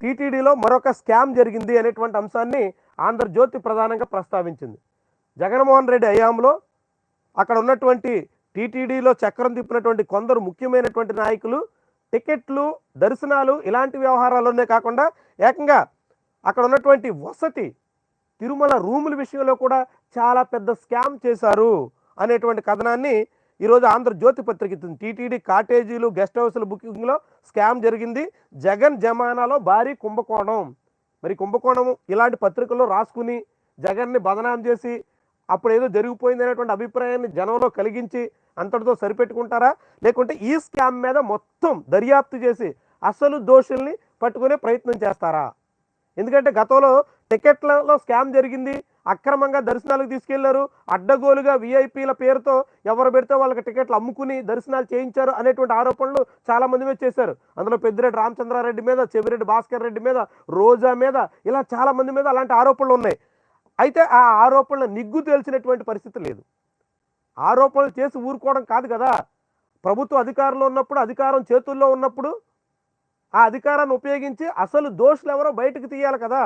టీటీడీలో మరొక స్కామ్ జరిగింది అనేటువంటి అంశాన్ని ఆంధ్రజ్యోతి ప్రధానంగా ప్రస్తావించింది. జగన్మోహన్ రెడ్డి హయాంలో అక్కడ ఉన్నటువంటి టీటీడీలో చక్రం తిప్పినటువంటి కొందరు ముఖ్యమైనటువంటి నాయకులు టికెట్లు, దర్శనాలు ఇలాంటి వ్యవహారాల్లోనే కాకుండా ఏకంగా అక్కడ ఉన్నటువంటి వసతి, తిరుమల రూముల విషయంలో కూడా చాలా పెద్ద స్కామ్ చేశారు అనేటువంటి కథనాన్ని ఈరోజు ఆంధ్రజ్యోతి పత్రిక ఇస్తుంది. టీటీడీ కాటేజీలు, గెస్ట్ హౌస్ల బుకింగ్లో స్కామ్ జరిగింది, జగన్ జమానాలో భారీ కుంభకోణం. మరి కుంభకోణం ఇలాంటి పత్రికల్లో రాసుకుని జగన్ని బదనాం చేసి అప్పుడు ఏదో జరిగిపోయింది అనేటువంటి అభిప్రాయాన్ని జనంలో కలిగించి అంతటితో సరిపెట్టుకుంటారా, లేకుంటే ఈ స్కామ్ మీద మొత్తం దర్యాప్తు చేసి అసలు దోషుల్ని పట్టుకునే ప్రయత్నం చేస్తారా? ఎందుకంటే గతంలో టికెట్లలో స్కామ్ జరిగింది, అక్రమంగా దర్శనాలకు తీసుకెళ్లారు, అడ్డగోలుగా విఐపీల పేరుతో ఎవరు పెడితే వాళ్ళకి టికెట్లు అమ్ముకుని దర్శనాలు చేయించారు అనేటువంటి ఆరోపణలు చాలా మంది మీద చేశారు. అందులో పెద్దిరెడ్డి రామచంద్రారెడ్డి మీద, చెవిరెడ్డి భాస్కర్ రెడ్డి మీద, రోజా మీద, ఇలా చాలా మంది మీద అలాంటి ఆరోపణలు ఉన్నాయి. అయితే ఆ ఆరోపణలు నిగ్గు తేల్చినటువంటి పరిస్థితి లేదు. ఆరోపణలు చేసి ఊరుకోవడం కాదు కదా, ప్రభుత్వ అధికారంలో ఉన్నప్పుడు, అధికారం చేతుల్లో ఉన్నప్పుడు ఆ అధికారాన్ని ఉపయోగించి అసలు దోషులు ఎవరో బయటకు తీయాలి కదా.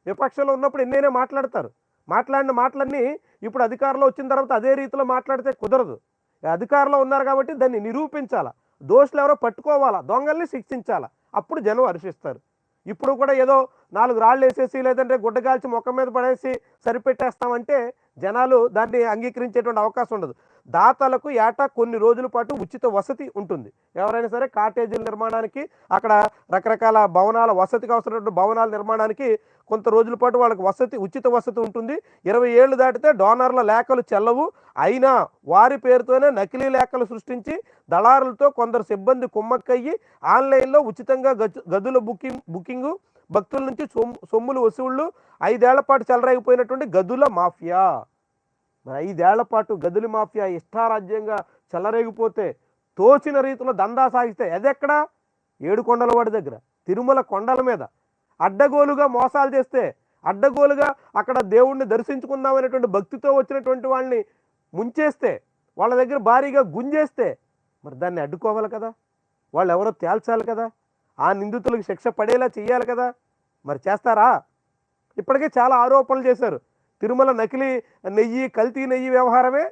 విపక్షంలో ఉన్నప్పుడు ఎన్నైనా మాట్లాడతారు, మాట్లాడిన మాటలన్నీ ఇప్పుడు అధికారంలో వచ్చిన తర్వాత అదే రీతిలో మాట్లాడితే కుదరదు. అధికారంలో ఉన్నారు కాబట్టి దాన్ని నిరూపించాలా, దోషులు ఎవరో పట్టుకోవాలా, దొంగల్ని శిక్షించాలా, అప్పుడు జనం హర్షిస్తారు. ఇప్పుడు కూడా ఏదో 4 రాళ్ళు వేసేసి లేదంటే గుడ్డగాల్చి మొక్క మీద పడేసి సరిపెట్టేస్తామంటే జనాలు దాన్ని అంగీకరించేటువంటి అవకాశం ఉండదు. దాతలకు ఏటా కొన్ని రోజుల పాటు ఉచిత వసతి ఉంటుంది. ఎవరైనా సరే కాటేజీల నిర్మాణానికి, అక్కడ రకరకాల భవనాల వసతికి అవసరమైన భవనాల నిర్మాణానికి కొంత రోజుల పాటు వాళ్ళకి వసతి, ఉచిత వసతి ఉంటుంది. 20 ఏళ్ళు దాటితే డోనర్ల లేఖలు చెల్లవు. అయినా వారి పేరుతోనే నకిలీ లేఖలు సృష్టించి దళారులతో కొందరు సిబ్బంది కుమ్మక్కయ్యి ఆన్లైన్లో ఉచితంగా గదుల బుకింగు, భక్తుల నుంచి సొమ్ములు వసూళ్లు, 5 ఏళ్ల పాటు చెలరేగిపోయినటువంటి గదుల మాఫియా. మరి 5 ఏళ్ల పాటు గదుల మాఫియా ఇష్టారాజ్యంగా చెలరేగిపోతే తోచిన రీతిలో దందా సాగిస్తే అదెక్కడా? ఏడుకొండలవాడి దగ్గర, తిరుమల కొండల మీద అడ్డగోలుగా మోసాలు చేస్తే, అడ్డగోలుగా అక్కడ దేవుణ్ణి దర్శించుకుందామనేటువంటి భక్తితో వచ్చినటువంటి వాళ్ళని ముంచేస్తే, వాళ్ళ దగ్గర భారీగా గుంజేస్తే మరి దాన్ని అడ్డుకోవాలి కదా, వాళ్ళు ఎవరో తేల్చాలి కదా, ఆ నిందితులకు శిక్ష పడేలా చేయాలి కదా. మరి చేస్తారా? ఇప్పటికే చాలా ఆరోపణలు చేశారు. తిరుమల నకిలీ నెయ్యి, కల్తీ నెయ్యి వ్యవహారమే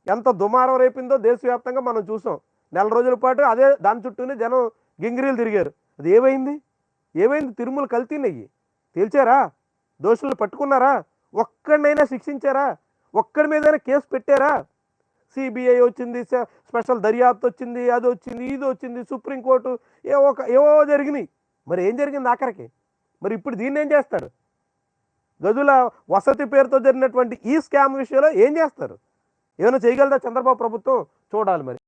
ఎంత దుమారం రేపిందో దేశవ్యాప్తంగా మనం చూసాం. 4 రోజుల పాటు అదే దాని చుట్టూనే జనం గింగిరీలు తిరిగారు. అది ఏమైంది? తిరుమల కల్తీ నెయ్యి తేల్చారా? దోషులను పట్టుకున్నారా? ఒక్కడినైనా శిక్షించారా? ఒక్కడి మీదైనా కేసు పెట్టారా? సిబిఐ వచ్చింది, స్పెషల్ దర్యాప్తు వచ్చింది, అది వచ్చింది, ఇది వచ్చింది, సుప్రీంకోర్టు, ఏవో జరిగినాయి. మరి ఏం జరిగింది ఆఖరికి? మరి ఇప్పుడు దీన్ని ఏం చేస్తారు? గదుల వసతి పేరుతో జరిగినటువంటి ఈ స్కామ్ విషయంలో ఏం చేస్తారు? ఏమైనా చేయగలదా చంద్రబాబు ప్రభుత్వం? చూడాలి మరి.